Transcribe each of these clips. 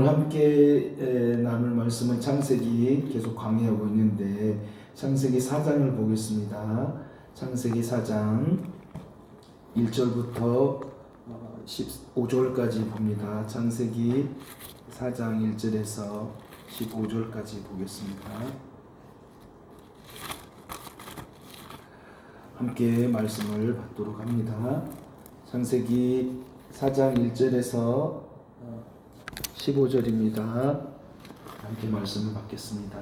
함께 나눌 말씀은 창세기 계속 강의하고 있는데 창세기 4장을 보겠습니다. 창세기 4장 1절부터 15절까지 봅니다. 창세기 4장 1절에서 15절까지 보겠습니다. 함께 말씀을 받도록 합니다. 창세기 4장 1절에서 15절입니다. 함께 말씀을 받겠습니다.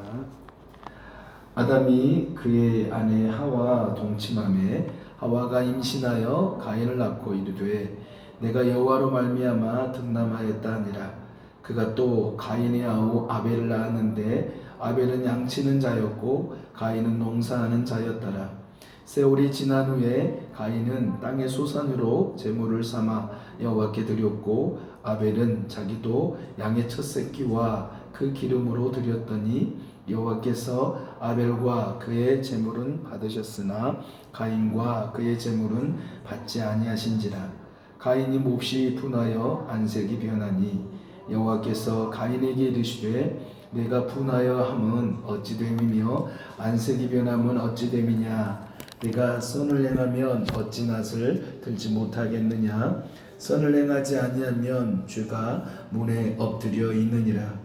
아담이 그의 아내 하와 동침하매 하와가 임신하여 가인을 낳고 이르되 내가 여호와로 말미암아 득남하였다 하니라. 그가 또 가인의 아우 아벨을 낳았는데 아벨은 양치는 자였고 가인은 농사하는 자였더라. 세월이 지난 후에 가인은 땅의 소산으로 제물을 삼아 여호와께 드렸고 아벨은 자기도 양의 첫 새끼와 그 기름으로 드렸더니 여호와께서 아벨과 그의 제물은 받으셨으나 가인과 그의 제물은 받지 아니하신지라. 가인이 몹시 분하여 안색이 변하니 여호와께서 가인에게 이르시되 내가 분하여 함은 어찌 됨이며 안색이 변함은 어찌 됨이냐. 네가 선을 행하면 어찌 낫을 들지 못하겠느냐. 선을 행하지 아니하면 죄가 문에 엎드려 있느니라.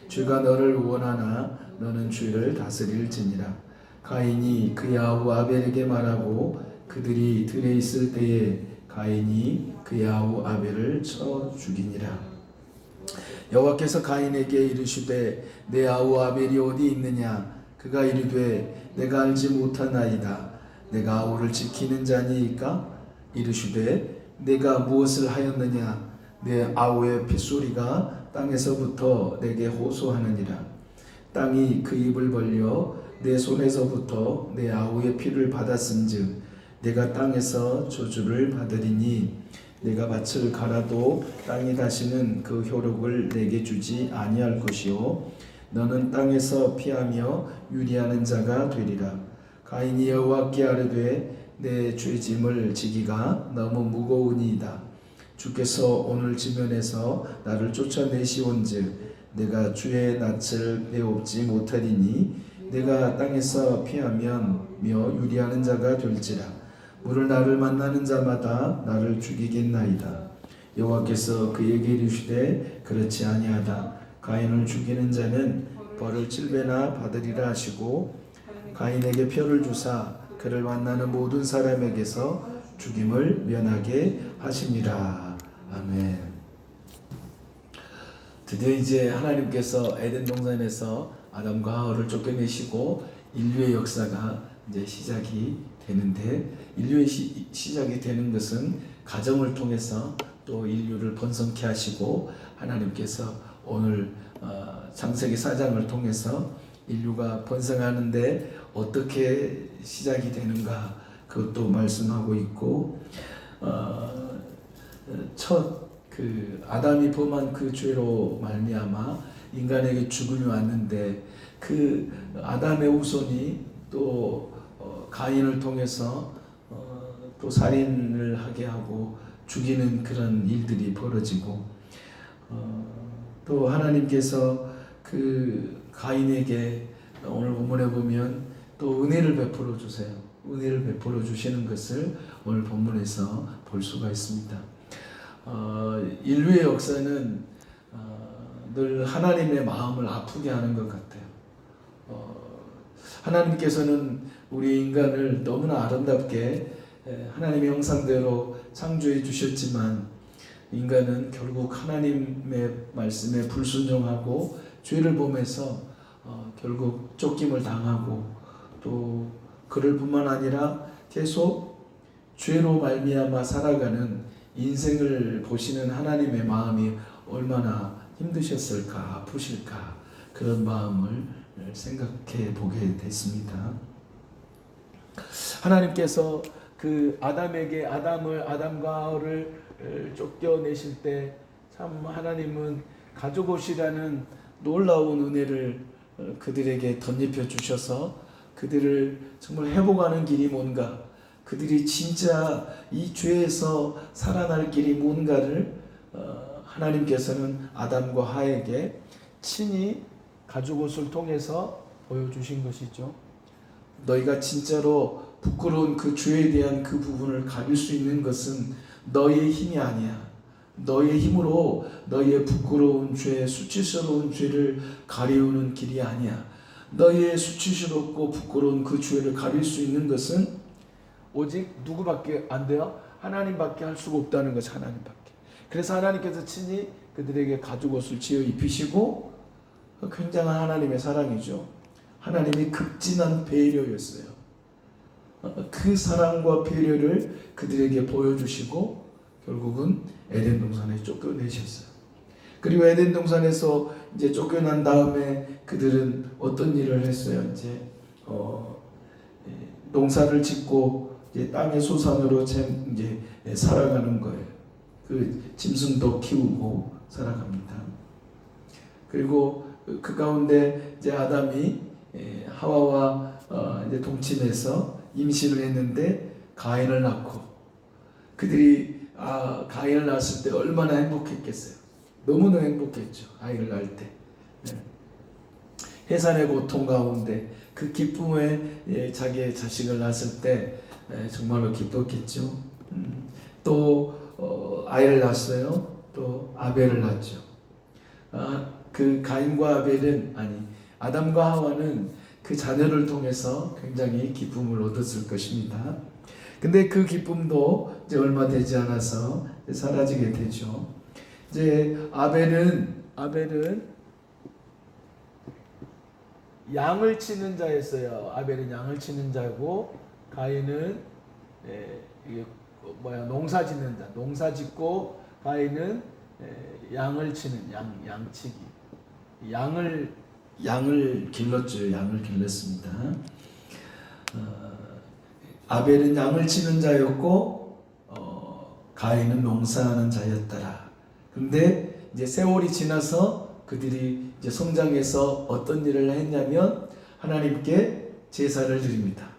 죄가 너를 원하나 너는 죄를 다스릴지니라. 가인이 그의 아우 아벨에게 말하고 그들이 들에 있을 때에 가인이 그의 아우 아벨을 쳐 죽이니라. 여호와께서 가인에게 이르시되 내 아우 아벨이 어디 있느냐. 그가 이르되 내가 알지 못하나이다. 내가 아우를 지키는 자니이까. 이르시되 내가 무엇을 하였느냐. 내 아우의 핏소리가 땅에서부터 내게 호소하느니라. 땅이 그 입을 벌려 내 손에서부터 내 아우의 피를 받았은즉 내가 땅에서 저주를 받으리니 내가 밭을 갈아도 땅이 다시는 그 효력을 내게 주지 아니할 것이요 너는 땅에서 피하며 유리하는 자가 되리라. 가인이 여호와께 아뢰되 내 죄짐을 지기가 너무 무거우니이다. 주께서 오늘 지면에서 나를 쫓아내시온즉 내가 주의 낯을 배웁지 못하리니 내가 땅에서 피하면 유리하는 자가 될지라. 물을 나를 만나는 자마다 나를 죽이겠나이다. 여호와께서 그에게 이르시되 그렇지 아니하다. 가인을 죽이는 자는 벌을 7배나 받으리라 하시고 가인에게 표를 주사 그를 만나는 모든 사람에게서 죽임을 면하게 하십니다. 아멘. 드디어 이제 하나님께서 에덴 동산에서 아담과 하와를 쫓겨내시고 인류의 역사가 이제 시작이 되는데 인류의 시작이 되는 것은 가정을 통해서 또 인류를 번성케 하시고 하나님께서 오늘 창세기 4장을 통해서 인류가 번성하는데 어떻게 시작이 되는가 그것도 말씀하고 있고 첫 그 아담이 범한 그 죄로 말미암아 인간에게 죽음이 왔는데 그 아담의 후손이 또 가인을 통해서 또 살인을 하게 하고 죽이는 그런 일들이 벌어지고 또 하나님께서 그 가인에게 오늘 본문에 보면 또 은혜를 베풀어 주세요. 은혜를 베풀어 주시는 것을 오늘 본문에서 볼 수가 있습니다. 인류의 역사는 늘 하나님의 마음을 아프게 하는 것 같아요. 하나님께서는 우리 인간을 너무나 아름답게 하나님의 형상대로 창조해 주셨지만 인간은 결국 하나님의 말씀에 불순종하고 죄를 범해서 결국 쫓김을 당하고 또 그럴 뿐만 아니라 계속 죄로 말미암아 살아가는 인생을 보시는 하나님의 마음이 얼마나 힘드셨을까 아프실까 그런 마음을 생각해 보게 됐습니다. 하나님께서 그 아담과 하와를 쫓겨내실 때 참 하나님은 가족옷이라는 놀라운 은혜를 그들에게 덧입혀 주셔서 그들을 정말 회복하는 길이 뭔가 그들이 진짜 이 죄에서 살아날 길이 뭔가를 하나님께서는 아담과 하에게 친히 가죽옷을 통해서 보여주신 것이죠. 너희가 진짜로 부끄러운 그 죄에 대한 그 부분을 가릴 수 있는 것은 너희의 힘이 아니야. 너희의 힘으로 너희의 부끄러운 죄, 수치스러운 죄를 가리우는 길이 아니야. 너희의 수치스럽고 부끄러운 그 죄를 가릴 수 있는 것은 오직 누구밖에 안 돼요? 하나님밖에 할 수가 없다는 것이 하나님밖에. 그래서 하나님께서 친히 그들에게 가죽옷을 지어 입히시고, 굉장한 하나님의 사랑이죠. 하나님이 극진한 배려였어요. 그 사랑과 배려를 그들에게 보여주시고 결국은 에덴 동산에 쫓겨내셨어요. 그리고 에덴 동산에서 이제 쫓겨난 다음에 그들은 어떤 일을 했어요? 이제 농사를 짓고 이제 땅의 소산으로 이제 살아가는 거예요. 그 짐승도 키우고 살아갑니다. 그리고 그 가운데 이제 아담이 하와와 이제 동침해서 임신을 했는데 가인을 낳고, 그들이 가인을 낳았을 때 얼마나 행복했겠어요. 너무나 행복했죠. 아이를 낳을 때. 해산의 고통 가운데 그 기쁨에 자기의 자식을 낳았을 때 정말로 기뻤겠죠. 또 아이를 낳았어요. 또 아벨을 낳았죠. 그 가인과 아벨은, 아담과 하와는 그 자녀를 통해서 굉장히 기쁨을 얻었을 것입니다. 근데 그 기쁨도 이제 얼마 되지 않아서 사라지게 되죠. 이제 아벨은 양을 치는 자였어요. 아벨은 양을 치는 자고, 가인은 농사 짓는 자. 농사 짓고 가인은 양을 치는 양치기. 양을 길렀죠. 양을 길렀습니다. 아벨은 양을 치는 자였고 가인은 농사하는 자였더라. 근데 이제 세월이 지나서 그들이 이제 성장해서 어떤 일을 했냐면 하나님께 제사를 드립니다.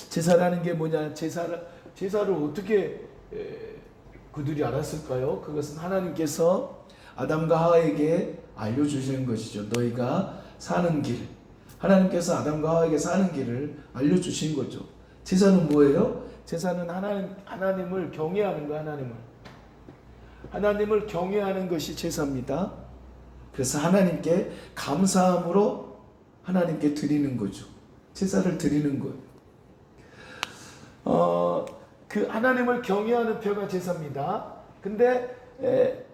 제사라는 게 뭐냐? 제사를 어떻게 그들이 알았을까요? 그것은 하나님께서 아담과 하와에게 알려주시는 것이죠. 너희가 사는 길, 하나님께서 아담과 하와에게 사는 길을 알려주신 거죠. 제사는 뭐예요? 제사는 하나님을 경외하는 거, 하나님을 경외하는 것이 제사입니다. 그래서 하나님께 감사함으로 하나님께 드리는 거죠. 제사를 드리는 거예요. 그 하나님을 경외하는 표가 제사입니다. 근데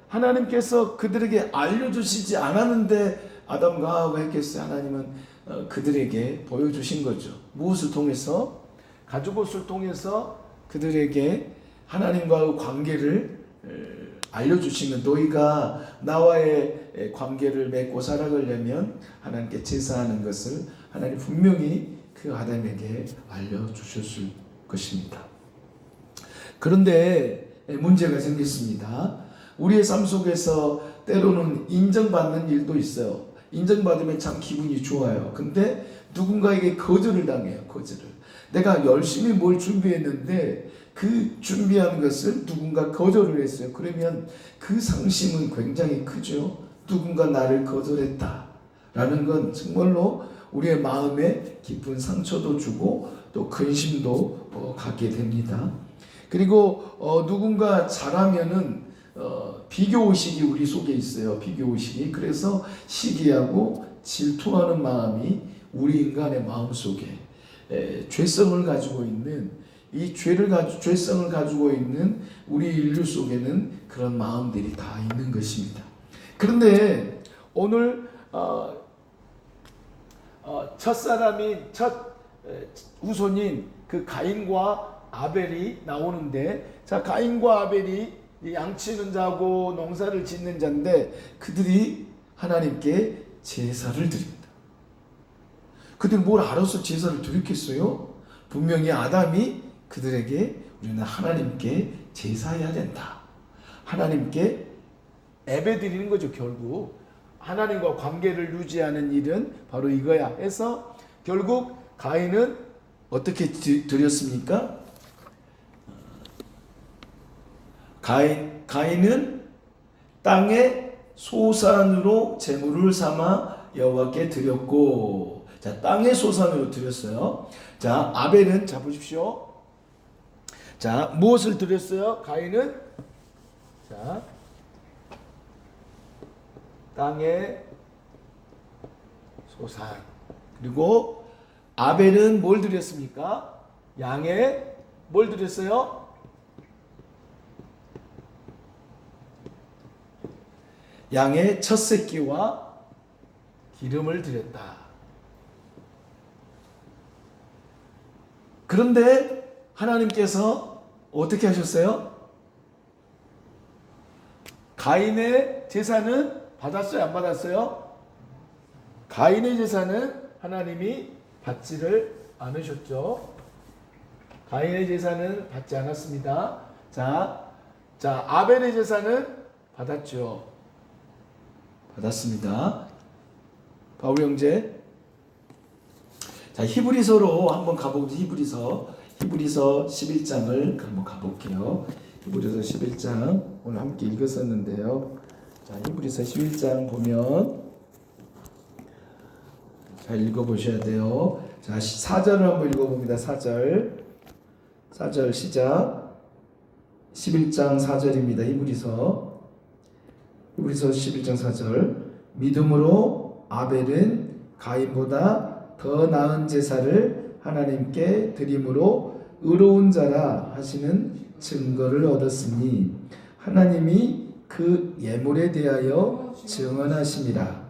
하나님께서 그들에게 알려주시지 않았는데 아담과 하와가 했겠어요. 하나님은 그들에게 보여주신 거죠. 무엇을 통해서? 가죽옷을 통해서 그들에게 하나님과의 관계를 알려주시면, 너희가 나와의 관계를 맺고 살아가려면 하나님께 제사하는 것을 하나님 분명히 그 아담에게 알려주셨을 것입니다. 그런데 문제가 생겼습니다. 우리의 삶 속에서 때로는 인정받는 일도 있어요. 인정받으면 참 기분이 좋아요. 근데 누군가에게 거절을 당해요. 내가 열심히 뭘 준비했는데 그 준비한 것을 누군가 거절을 했어요. 그러면 그 상심은 굉장히 크죠. 누군가 나를 거절했다 라는 건 정말로 우리의 마음에 깊은 상처도 주고 또 근심도 갖게 됩니다. 그리고 누군가 잘하면은 비교의식이 우리 속에 있어요. 비교의식이. 그래서 시기하고 질투하는 마음이 우리 인간의 마음 속에 죄성을 가지고 있는, 이 죄성을 가지고 있는 우리 인류 속에는 그런 마음들이 다 있는 것입니다. 그런데 오늘 첫 우손인 그 가인과 아벨이 나오는데, 자, 가인과 아벨이 양치는 자고 농사를 짓는 자인데 그들이 하나님께 제사를 드립니다. 그들이 뭘 알아서 제사를 드렸겠어요? 분명히 아담이 그들에게 우리는 하나님께 제사해야 된다, 하나님께 예배 드리는 거죠. 결국 하나님과 관계를 유지하는 일은 바로 이거야 해서 결국 가인은 어떻게 드렸습니까? 가인은 땅의 소산으로 제물을 삼아 여호와께 드렸고. 자, 땅의 소산으로 드렸어요. 자, 아벨은 자 보십시오. 자, 무엇을 드렸어요? 가인은 자, 땅의 소산. 그리고 아벨은 뭘 드렸습니까? 양의 뭘 드렸어요? 양의 첫 새끼와 기름을 드렸다. 그런데 하나님께서 어떻게 하셨어요? 가인의 제사는 받았어요? 안 받았어요? 가인의 제사는 하나님이 받지를 않으셨죠. 가인의 제사는 받지 않았습니다. 자, 아벨의 제사는 받았죠. 받았습니다. 바울 형제. 자, 히브리서로 한번 가보겠습니다. 히브리서 11장을 한번 가볼게요. 히브리서 11장 오늘 함께 읽었었는데요. 자, 히브리서 11장 보면 잘 읽어보셔야 돼요. 자, 4절을 한번 읽어봅니다. 4절 시작. 11장 4절입니다. 히브리서 11장 4절. 믿음으로 아벨은 가인보다 더 나은 제사를 하나님께 드림으로 의로운 자라 하시는 증거를 얻었으니 하나님이 그 예물에 대하여 증언하심이라.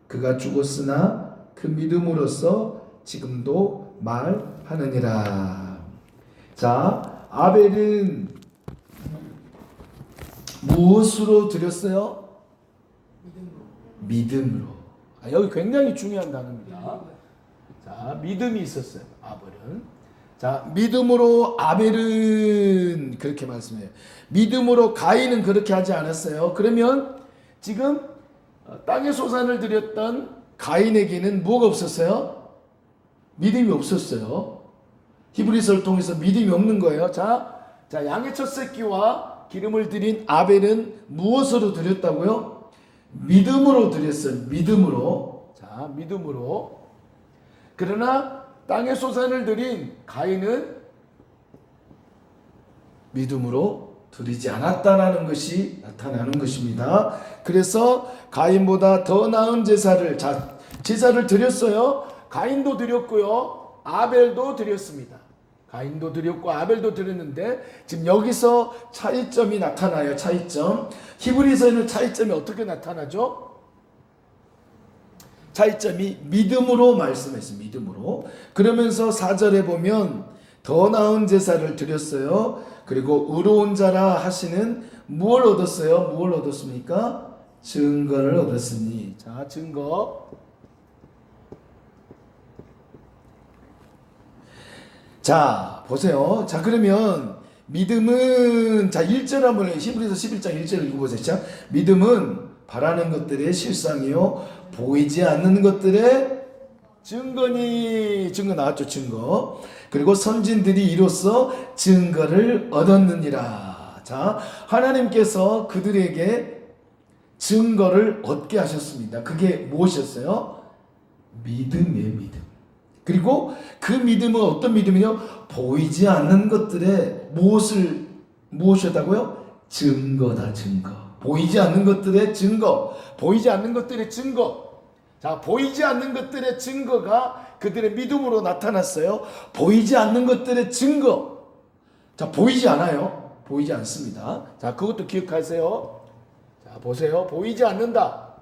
그가 죽었으나 그 믿음으로써 지금도 말하느니라. 자, 아벨은 무엇으로 드렸어요? 믿음으로. 여기 굉장히 중요한 단어입니다. 자, 믿음이 있었어요. 아벨은. 자, 믿음으로 아벨은 그렇게 말씀해요. 믿음으로 가인은 그렇게 하지 않았어요. 그러면 지금 땅의 소산을 드렸던 가인에게는 뭐가 없었어요? 믿음이 없었어요. 히브리서를 통해서 믿음이 없는 거예요. 자, 양의 첫 새끼와 기름을 드린 아벨은 무엇으로 드렸다고요? 믿음으로 드렸어요. 믿음으로. 자, 믿음으로. 그러나 땅의 소산을 드린 가인은 믿음으로 드리지 않았다는 것이 나타나는 것입니다. 그래서 가인보다 더 나은 제사를 드렸어요. 가인도 드렸고요. 아벨도 드렸습니다. 가인도 드렸고 아벨도 드렸는데 지금 여기서 차이점이 나타나요. 차이점. 히브리서에는 차이점이 어떻게 나타나죠? 차이점이 믿음으로 말씀했어요. 믿음으로. 그러면서 4절에 보면 더 나은 제사를 드렸어요. 그리고 의로운 자라 하시는 무엇을 얻었어요? 무엇을 얻었습니까? 증거를 얻었으니. 자, 증거. 자, 보세요. 자, 그러면 믿음은, 자, 1절 한번 히브리서 11장 1절 읽어보세요. 자, 믿음은 바라는 것들의 실상이요 보이지 않는 것들의 증거니. 증거 나왔죠. 증거. 그리고 선진들이 이로써 증거를 얻었느니라. 자, 하나님께서 그들에게 증거를 얻게 하셨습니다. 그게 무엇이었어요? 믿음이에요. 믿음. 그리고 그 믿음은 어떤 믿음이요? 보이지 않는 것들의 무엇이었다고요? 증거다. 증거. 보이지 않는 것들의 증거. 보이지 않는 것들의 증거. 자, 보이지 않는 것들의 증거가 그들의 믿음으로 나타났어요. 보이지 않는 것들의 증거. 자, 보이지 않아요. 보이지 않습니다. 자, 그것도 기억하세요. 자, 보세요. 보이지 않는다.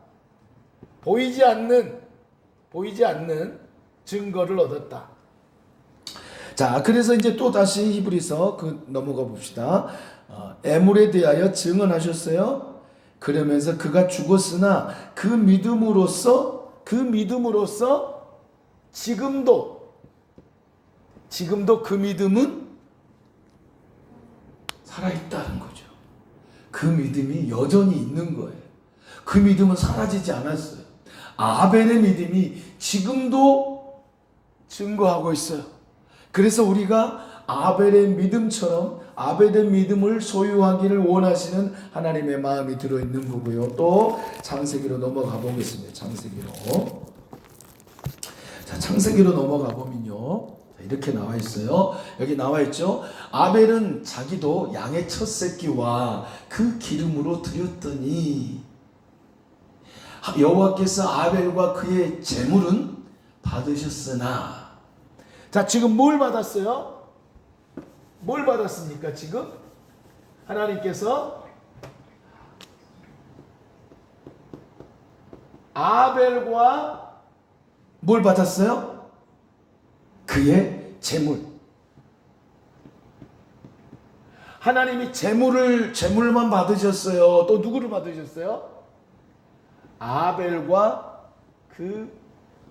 보이지 않는 증거를 얻었다. 자, 그래서 이제 또 다시 히브리서 넘어가 봅시다. 애물에 대하여 증언하셨어요. 그러면서 그가 죽었으나 그 믿음으로써 지금도 그 믿음은 살아있다는 거죠. 그 믿음이 여전히 있는 거예요. 그 믿음은 사라지지 않았어요. 아벨의 믿음이 지금도 증거하고 있어요. 그래서 우리가 아벨의 믿음처럼 아벨의 믿음을 소유하기를 원하시는 하나님의 마음이 들어있는 거고요. 또 창세기로 넘어가 보겠습니다. 창세기로. 자, 창세기로 넘어가 보면요. 이렇게 나와 있어요. 여기 나와 있죠. 아벨은 자기도 양의 첫 새끼와 그 기름으로 드렸더니 여호와께서 아벨과 그의 제물은 받으셨으나. 자, 지금 뭘 받았어요? 뭘 받았습니까? 지금 하나님께서 아벨과 뭘 받았어요? 그의 제물. 하나님이 제물만 받으셨어요. 또 누구를 받으셨어요? 아벨과 그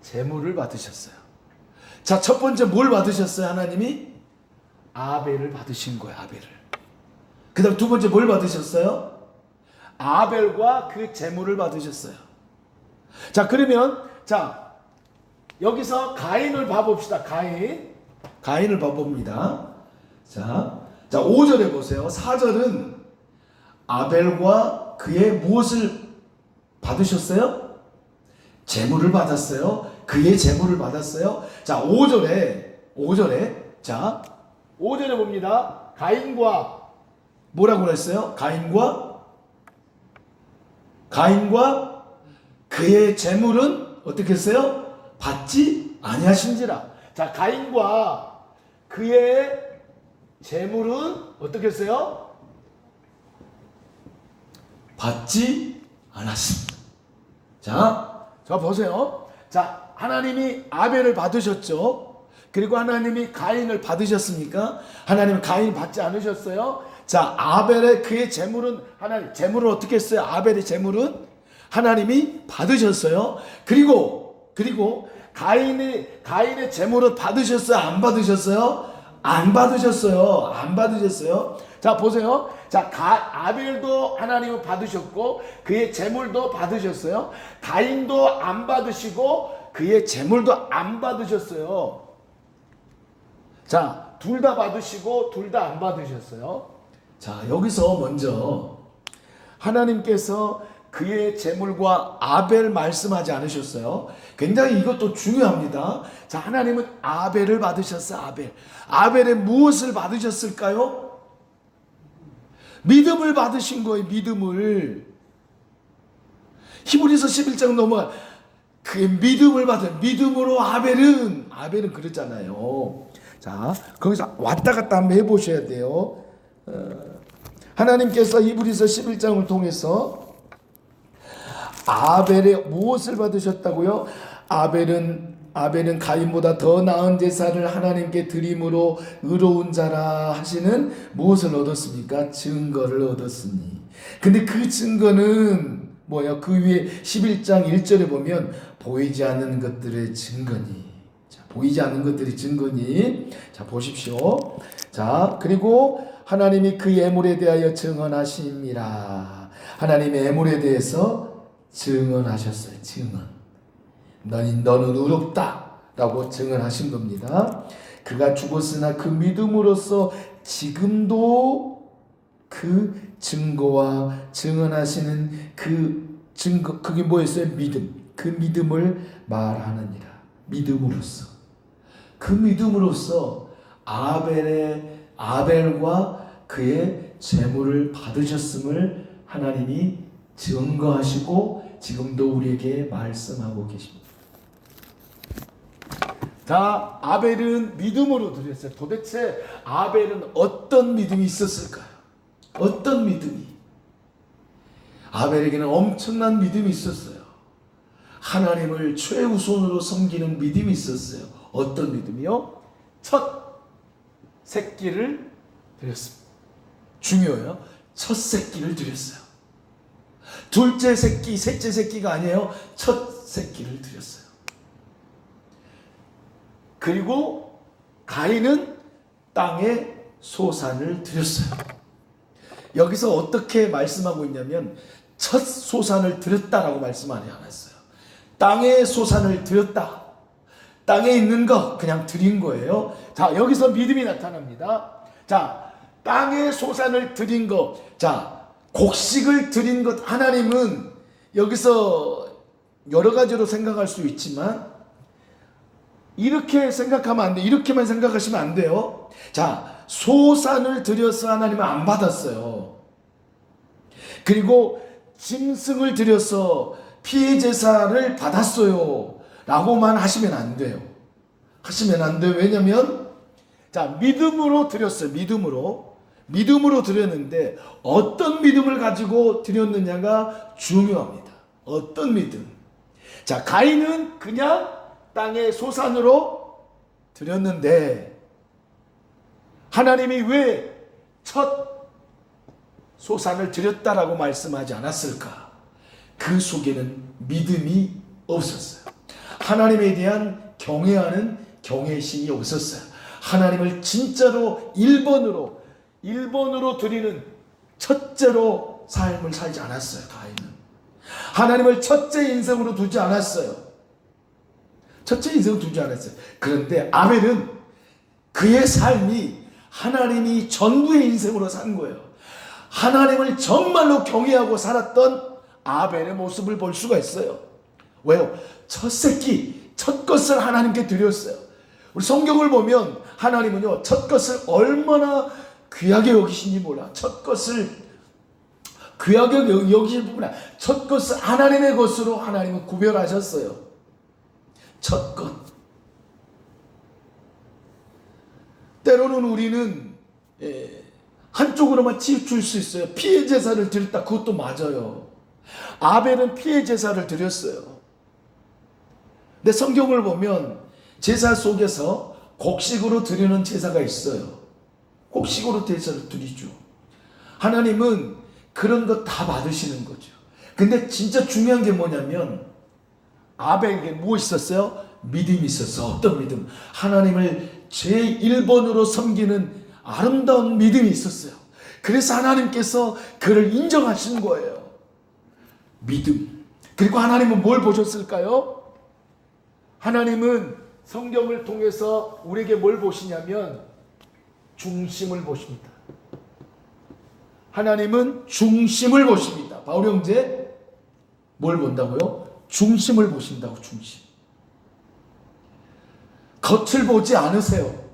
제물을 받으셨어요. 자, 첫 번째 뭘 받으셨어요? 하나님이 아벨을 받으신 거예요. 아벨을. 그 다음 두 번째 뭘 받으셨어요? 아벨과 그 제물을 받으셨어요. 자, 그러면 자, 여기서 가인을 봐봅시다. 가인을 봐봅니다. 자, 5절에 보세요. 4절은 아벨과 그의 무엇을 받으셨어요? 제물을 받았어요. 그의 제물을 받았어요. 자, 5절에 자, 5절에 봅니다. 가인과 뭐라고 그랬어요? 가인과 그의 제물은 어떻게 했어요? 받지 아니하신지라. 자, 가인과 그의 제물은 어떻게 했어요? 받지 않았습니다. 자 보세요. 자, 하나님이 아벨을 받으셨죠. 그리고 하나님이 가인을 받으셨습니까? 하나님은 가인 받지 않으셨어요. 자, 아벨의 그의 제물은 제물을 어떻게 했어요? 아벨의 제물은 하나님이 받으셨어요. 그리고 가인의 제물을 받으셨어요? 안 받으셨어요? 안 받으셨어요. 자, 보세요. 자, 아벨도 하나님은 받으셨고 그의 제물도 받으셨어요. 가인도 안 받으시고 그의 제물도 안 받으셨어요. 자, 둘 다 받으시고 둘 다 안 받으셨어요. 자, 여기서 먼저 하나님께서 그의 제물과 아벨 말씀하지 않으셨어요. 굉장히 이것도 중요합니다. 자, 하나님은 아벨을 받으셨어요. 아벨의 무엇을 받으셨을까요? 믿음을 받으신 거예요. 믿음을. 히브리서 11장 넘어가 그 믿음을 받은 믿음으로 아벨은 그랬잖아요. 자, 거기서 왔다 갔다 한번 해보셔야 돼요. 하나님께서 히브리서 11장을 통해서 아벨의 무엇을 받으셨다고요? 아벨은 가인보다 더 나은 제사를 하나님께 드림으로 의로운 자라 하시는 무엇을 얻었습니까? 증거를 얻었으니. 근데 그 증거는 뭐예요? 그 위에 11장 1절에 보면 보이지 않는 것들의 증거니. 자, 보이지 않는 것들의 증거니. 자, 보십시오. 자, 그리고 하나님이 그 예물에 대하여 증언하심이라. 하나님의 예물에 대해서 증언하셨어요. 너는 의롭다 라고 증언하신 겁니다. 그가 죽었으나 그 믿음으로써 지금도 그 증거와 증언하시는 그 증거, 그게 뭐였어요? 믿음. 그 믿음을 말하느니라. 믿음으로써. 그 믿음으로써 아벨과 그의 제물을 받으셨음을 하나님이 증거하시고 지금도 우리에게 말씀하고 계십니다. 자, 아벨은 믿음으로 드렸어요. 도대체 아벨은 어떤 믿음이 있었을까요? 어떤 믿음이? 아벨에게는 엄청난 믿음이 있었어요. 하나님을 최우선으로 섬기는 믿음이 있었어요. 어떤 믿음이요? 첫 새끼를 드렸습니다. 중요해요. 첫 새끼를 드렸어요. 둘째 새끼, 셋째 새끼가 아니에요. 첫 새끼를 드렸어요. 그리고 가인은 땅에 소산을 드렸어요. 여기서 어떻게 말씀하고 있냐면 첫 소산을 드렸다라고 말씀하지 않았어요. 땅에 소산을 드렸다. 땅에 있는 거 그냥 드린 거예요. 자, 여기서 믿음이 나타납니다. 자, 땅의 소산을 드린 것, 자, 곡식을 드린 것, 하나님은 여기서 여러 가지로 생각할 수 있지만 이렇게 생각하면 안 돼. 이렇게만 생각하시면 안 돼요. 자, 소산을 드려서 하나님은 안 받았어요. 그리고 짐승을 드려서 피해 제사를 받았어요 라고만 하시면 안 돼요. 하시면 안 돼요. 왜냐면 자, 믿음으로 드렸어요. 믿음으로 드렸는데 어떤 믿음을 가지고 드렸느냐가 중요합니다. 어떤 믿음. 자, 가인은 그냥 땅의 소산으로 드렸는데 하나님이 왜 첫 소산을 드렸다라고 말씀하지 않았을까? 그 속에는 믿음이 없었어요. 하나님에 대한 경외하는 경외심이 없었어요. 하나님을 진짜로 1번으로 드리는 첫째로 삶을 살지 않았어요. 가인은 하나님을 첫째 인생으로 두지 않았어요. 그런데 아벨은 그의 삶이 하나님이 전부의 인생으로 산 거예요. 하나님을 정말로 경외하고 살았던 아벨의 모습을 볼 수가 있어요. 왜요? 첫 새끼, 첫 것을 하나님께 드렸어요. 우리 성경을 보면 하나님은요, 첫 것을 얼마나 귀하게 여기신지 몰라. 첫 것을 귀하게 여기실 뿐만 아니라 첫 것을 하나님의 것으로 하나님은 구별하셨어요. 첫 것. 때로는 우리는 한쪽으로만 치우칠 수 있어요. 피해 제사를 드렸다. 그것도 맞아요. 아벨은 피해 제사를 드렸어요. 근데 성경을 보면 제사 속에서 곡식으로 드리는 제사가 있어요. 곡식으로 제사를 드리죠. 하나님은 그런 거 다 받으시는 거죠. 근데 진짜 중요한 게 뭐냐면 아벨에게 뭐 있었어요? 믿음이 있었어. 어떤 믿음? 하나님을 제1번으로 섬기는 아름다운 믿음이 있었어요. 그래서 하나님께서 그를 인정하신 거예요. 믿음. 그리고 하나님은 뭘 보셨을까요? 하나님은 성경을 통해서 우리에게 뭘 보시냐면 중심을 보십니다. 하나님은 중심을 보십니다. 바울 형제 뭘 본다고요? 중심을 보신다고. 중심. 겉을 보지 않으세요.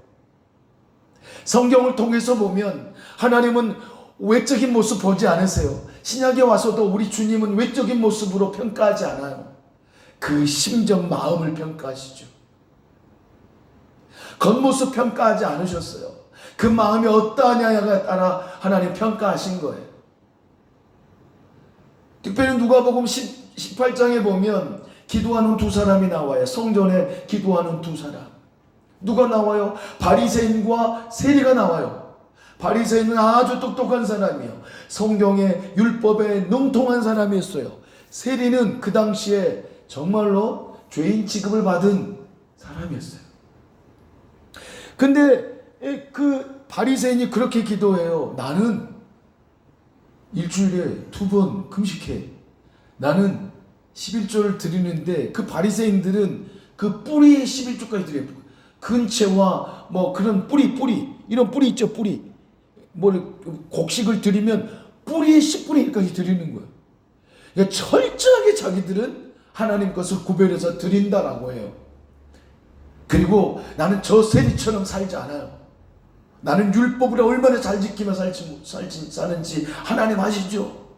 성경을 통해서 보면 하나님은 외적인 모습 보지 않으세요. 신약에 와서도 우리 주님은 외적인 모습으로 평가하지 않아요. 그 심정, 마음을 평가하시죠. 겉모습 평가하지 않으셨어요. 그 마음이 어떠하냐에 따라 하나님 평가하신 거예요. 특별히 누가복음 18장에 보면 기도하는 두 사람이 나와요. 성전에 기도하는 두 사람. 누가 나와요? 바리새인과 세리가 나와요. 바리새인은 아주 똑똑한 사람이에요. 성경의 율법에 능통한 사람이었어요. 세리는 그 당시에 정말로 죄인 취급을 받은 사람이었어요. 근데 그 바리새인이 그렇게 기도해요. 나는 일주일에 2번 금식해. 나는 11조를 드리는데 그 바리새인들은 그 뿌리에 11조까지 드려요. 근체와 뭐 그런 뿌리 이런 뿌리 있죠. 뿌리 곡식을 드리면 뿌리에 10분의 1까지 드리는 거예요. 그러니까 철저하게 자기들은 하나님 것을 구별해서 드린다라고 해요. 그리고 나는 저 세리처럼 살지 않아요. 나는 율법을 얼마나 잘 지키며 사는지 하나님 아시죠?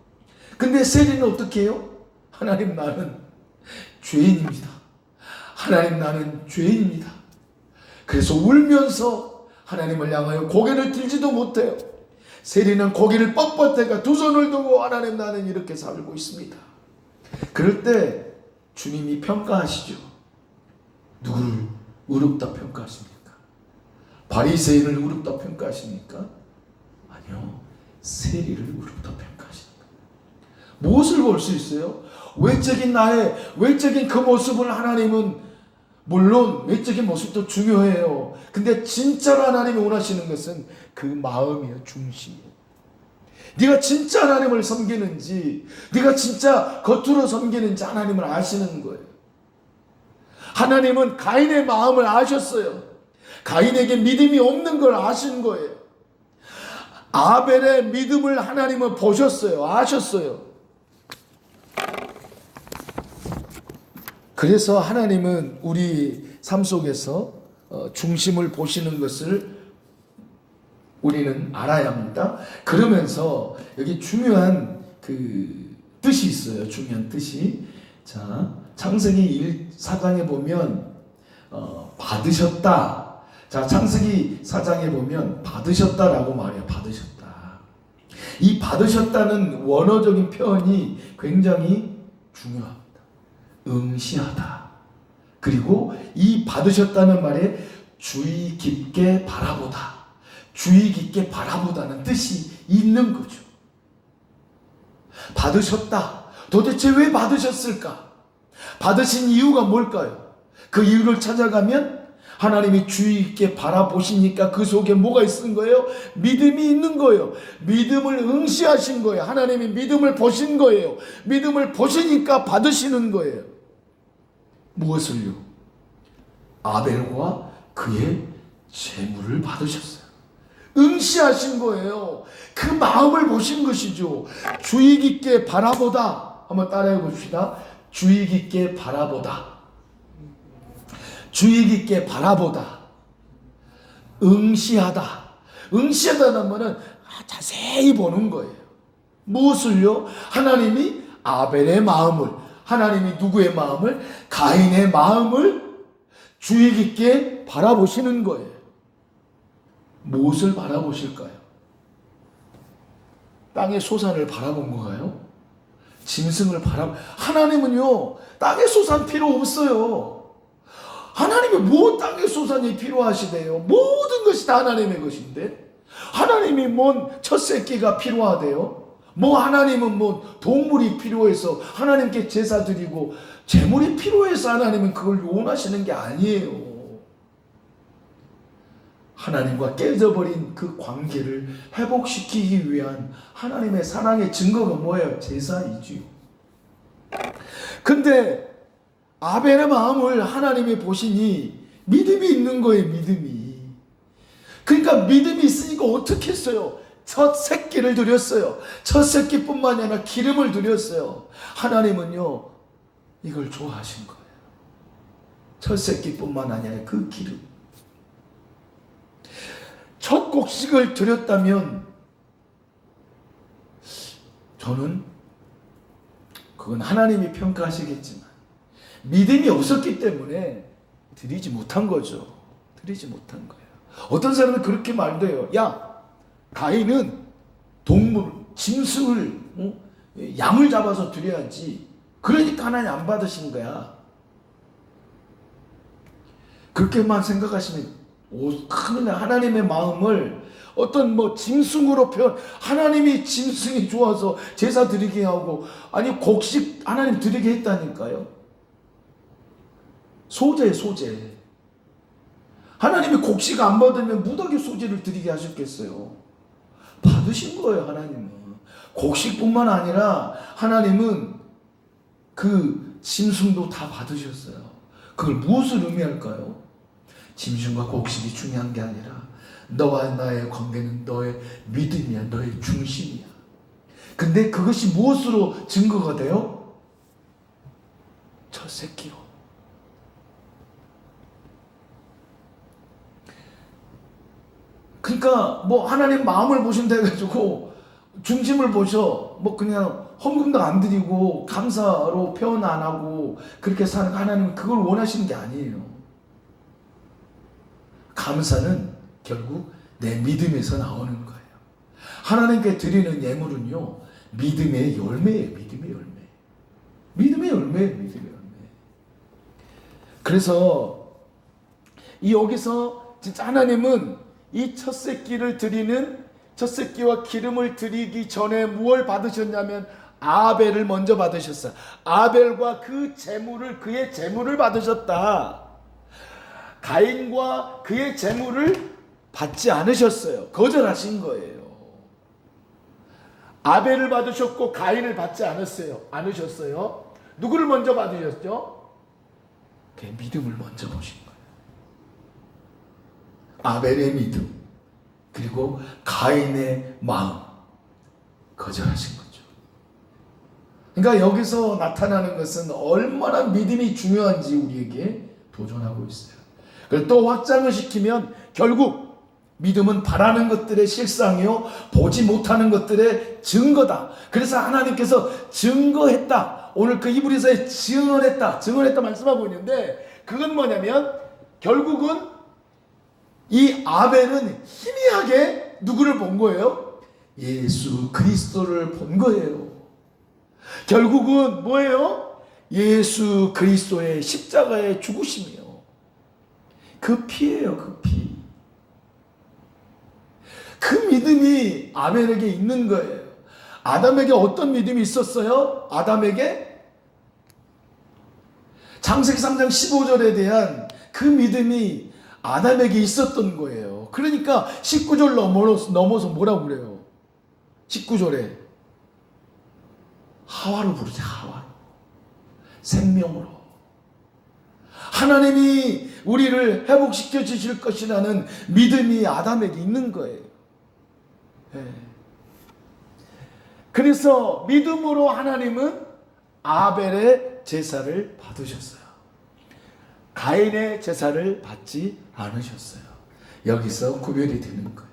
근데 세리는 어떻게 해요? 하나님, 나는 죄인입니다. 하나님, 나는 죄인입니다. 그래서 울면서 하나님을 향하여 고개를 들지도 못해요. 세리는 고개를 뻣뻣해가 두 손을 두고 하나님, 나는 이렇게 살고 있습니다. 그럴 때 주님이 평가하시죠. 누구를 의롭다 평가하십니까? 바리새인을 의롭다 평가하십니까? 아니요. 세리를 의롭다 평가하십니다. 무엇을 볼 수 있어요? 외적인 나의 외적인 그 모습을 하나님은, 물론 외적인 모습도 중요해요. 근데 진짜로 하나님이 원하시는 것은 그 마음이에요. 중심이에요. 네가 진짜 하나님을 섬기는지, 네가 진짜 겉으로 섬기는지 하나님을 아시는 거예요. 하나님은 가인의 마음을 아셨어요. 가인에게 믿음이 없는 걸 아신 거예요. 아벨의 믿음을 하나님은 보셨어요. 아셨어요. 그래서 하나님은 우리 삶 속에서 중심을 보시는 것을 우리는 알아야 합니다. 그러면서 여기 중요한 그 뜻이 있어요. 중요한 뜻이. 자, 창세기 4장에 보면 받으셨다. 자, 창세기 4장에 보면 받으셨다라고 말해요. 받으셨다. 이 받으셨다는 원어적인 표현이 굉장히 중요합니다. 응시하다. 그리고 이 받으셨다는 말에 주의 깊게 바라보다. 주의 깊게 바라보다는 뜻이 있는 거죠. 받으셨다. 도대체 왜 받으셨을까? 받으신 이유가 뭘까요? 그 이유를 찾아가면 하나님이 주의 있게 바라보시니까 그 속에 뭐가 있는 거예요? 믿음이 있는 거예요. 믿음을 응시하신 거예요. 하나님이 믿음을 보신 거예요. 믿음을 보시니까 받으시는 거예요. 무엇을요? 아벨과 그의 재물을 받으셨어요. 응시하신 거예요. 그 마음을 보신 것이죠. 주의 깊게 바라보다. 한번 따라해 봅시다. 주의 깊게 바라보다. 주의 깊게 바라보다. 응시하다. 응시하다는 말은 자세히 보는 거예요. 무엇을요? 하나님이 아벨의 마음을, 하나님이 누구의 마음을? 가인의 마음을 주의 깊게 바라보시는 거예요. 무엇을 바라보실까요? 땅의 소산을 바라본 건가요? 짐승을 하나님은요, 땅의 소산 필요 없어요. 하나님이 뭐 땅의 소산이 필요하시대요? 모든 것이 다 하나님의 것인데? 하나님이 뭔 첫 새끼가 필요하대요? 하나님은 동물이 필요해서 하나님께 제사 드리고 제물이 필요해서 하나님은 그걸 원하시는 게 아니에요. 하나님과 깨져버린 그 관계를 회복시키기 위한 하나님의 사랑의 증거가 뭐예요? 제사이지요. 근데 아벨의 마음을 하나님이 보시니 믿음이 있는 거예요. 믿음이. 그러니까 믿음이 있으니까 어떻게 했어요? 첫 새끼를 드렸어요. 첫 새끼뿐만 아니라 기름을 드렸어요. 하나님은요, 이걸 좋아하신 거예요. 첫 새끼뿐만 아니라 그 기름. 첫 곡식을 드렸다면 저는 그건 하나님이 평가하시겠지만 믿음이 없었기 때문에 드리지 못한 거죠. 드리지 못한 거예요. 어떤 사람은 그렇게 말돼요. 야, 가인은 동물, 짐승을, 양을 잡아서 드려야지. 그러니까 하나님 안 받으신 거야. 그렇게만 생각하시면 큰일 나. 하나님의 마음을 어떤 짐승으로 하나님이 짐승이 좋아서 제사 드리게 하고, 아니 곡식 하나님 드리게 했다니까요. 소제. 하나님이 곡식 안 받으면 무더기 소제를 드리게 하셨겠어요. 받으신 거예요. 하나님은. 곡식뿐만 아니라 하나님은 그 짐승도 다 받으셨어요. 그걸 무엇을 의미할까요? 짐승과 곡식이 중요한 게 아니라 너와 나의 관계는 너의 믿음이야. 너의 중심이야. 근데 그것이 무엇으로 증거가 돼요? 첫 새끼로. 그러니까 하나님 마음을 보신다 해가지고 중심을 보셔 그냥 헌금도 안 드리고 감사로 표현 안 하고 그렇게 사는 하나님은 그걸 원하시는 게 아니에요. 감사는 결국 내 믿음에서 나오는 거예요. 하나님께 드리는 예물은요, 믿음의 열매예요. 믿음의 열매. 믿음의 열매예요. 믿음의 열매. 그래서 여기서 진짜 하나님은 이 첫 새끼를 드리는, 첫 새끼와 기름을 드리기 전에 무엇을 받으셨냐면 아벨을 먼저 받으셨어요. 아벨과 그 제물을, 그의 제물을 받으셨다. 가인과 그의 제물을 받지 않으셨어요. 거절하신 거예요. 아벨을 받으셨고 가인을 받지 않으셨어요. 누구를 먼저 받으셨죠? 그의 믿음을 먼저 보신 거예요. 아벨의 믿음, 그리고 가인의 마음 거절하신 거죠. 그러니까 여기서 나타나는 것은 얼마나 믿음이 중요한지 우리에게 도전하고 있어요. 그리고 또 확장을 시키면 결국 믿음은 바라는 것들의 실상이요 보지 못하는 것들의 증거다. 그래서 하나님께서 증거했다. 오늘 그 히브리서에 증언했다 말씀하고 있는데 그건 뭐냐면 결국은 이 아벨은 희미하게 누구를 본 거예요? 예수 그리스도를 본 거예요. 결국은 뭐예요? 예수 그리스도의 십자가의 죽으심이요. 그 피예요, 그 피. 그 믿음이 아벨에게 있는 거예요. 아담에게 어떤 믿음이 있었어요? 아담에게 창세기 3장 15절에 대한 그 믿음이 아담에게 있었던 거예요. 그러니까 19절 넘어서 뭐라고 그래요? 19절에 하와로 부르자. 하와로. 생명으로. 하나님이 우리를 회복시켜 주실 것이라는 믿음이 아담에게 있는 거예요. 네. 그래서 믿음으로 하나님은 아벨의 제사를 받으셨어요. 가인의 제사를 받지 않으셨어요. 여기서 구별이 되는 거예요.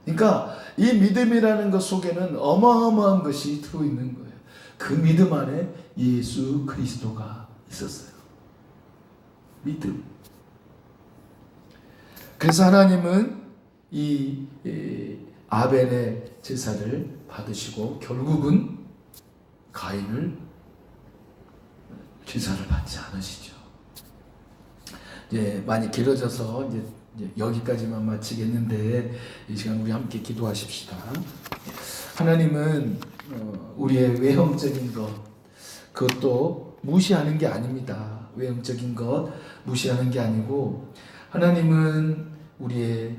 그러니까 이 믿음이라는 것 속에는 어마어마한 것이 들어있는 거예요. 그 믿음 안에 예수 그리스도가 있었어요. 믿음. 그래서 하나님은 이 아벨의 제사를 받으시고 결국은 가인을 제사를 받지 않으시죠. 이제 많이 길어져서 이제 여기까지만 마치겠는데 이 시간 우리 함께 기도하십시다. 하나님은 우리의 외형적인 것 그것도 무시하는 게 아닙니다. 외형적인 것 무시하는 게 아니고 하나님은 우리의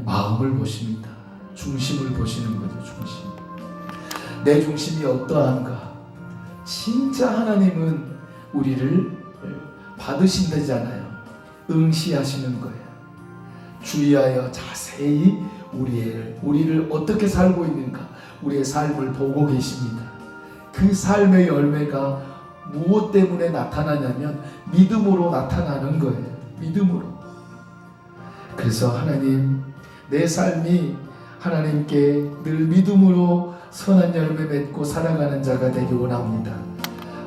마음을 보십니다. 중심을 보시는 거죠. 중심. 내 중심이 어떠한가. 진짜 하나님은 우리를 받으신다잖아요. 응시하시는 거예요. 주의하여 자세히 우리를 어떻게 살고 있는가 우리의 삶을 보고 계십니다. 그 삶의 열매가 무엇 때문에 나타나냐면 믿음으로 나타나는 거예요. 믿음으로. 그래서 하나님 내 삶이 하나님께 늘 믿음으로 선한 열매 맺고 살아가는 자가 되기 원합니다.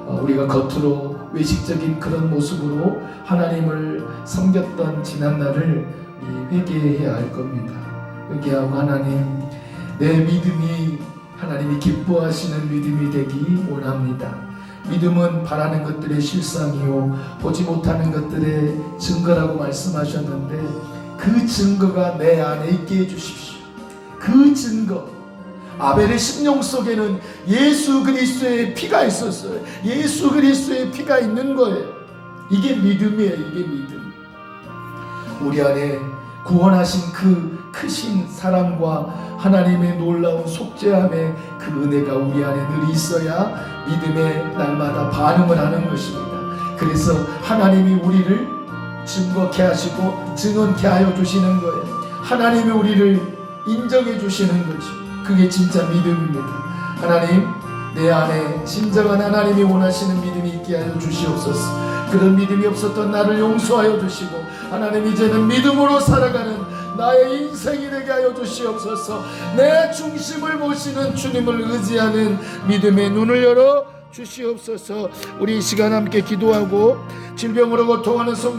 우리가 겉으로 외식적인 그런 모습으로 하나님을 섬겼던 지난날을 회개해야 할 겁니다. 회개하고 하나님 내 믿음이 하나님이 기뻐하시는 믿음이 되기 원합니다. 믿음은 바라는 것들의 실상이요 보지 못하는 것들의 증거라고 말씀하셨는데 그 증거가 내 안에 있게 해주십시오. 그 증거 아벨의 심령 속에는 예수 그리스도의 피가 있었어요. 예수 그리스도의 피가 있는 거예요. 이게 믿음이에요. 이게 믿음. 우리 안에 구원하신 그 크신 사랑과 하나님의 놀라운 속죄함의 그 은혜가 우리 안에 늘 있어야 믿음에 날마다 반응을 하는 것입니다. 그래서 하나님이 우리를 증거케 하시고 증언케 하여 주시는 거예요. 하나님이 우리를 인정해 주시는 거죠. 그게 진짜 믿음입니다. 하나님 내 안에 진정한 하나님이 원하시는 믿음이 있게 하여 주시옵소서. 그런 믿음이 없었던 나를 용서하여 주시고 하나님 이제는 믿음으로 살아가는 나의 인생이 되게 하여 주시옵소서. 내 중심을 보시는 주님을 의지하는 믿음의 눈을 열어 주시옵소서. 우리 이 시간 함께 기도하고 질병으로 고통하는 성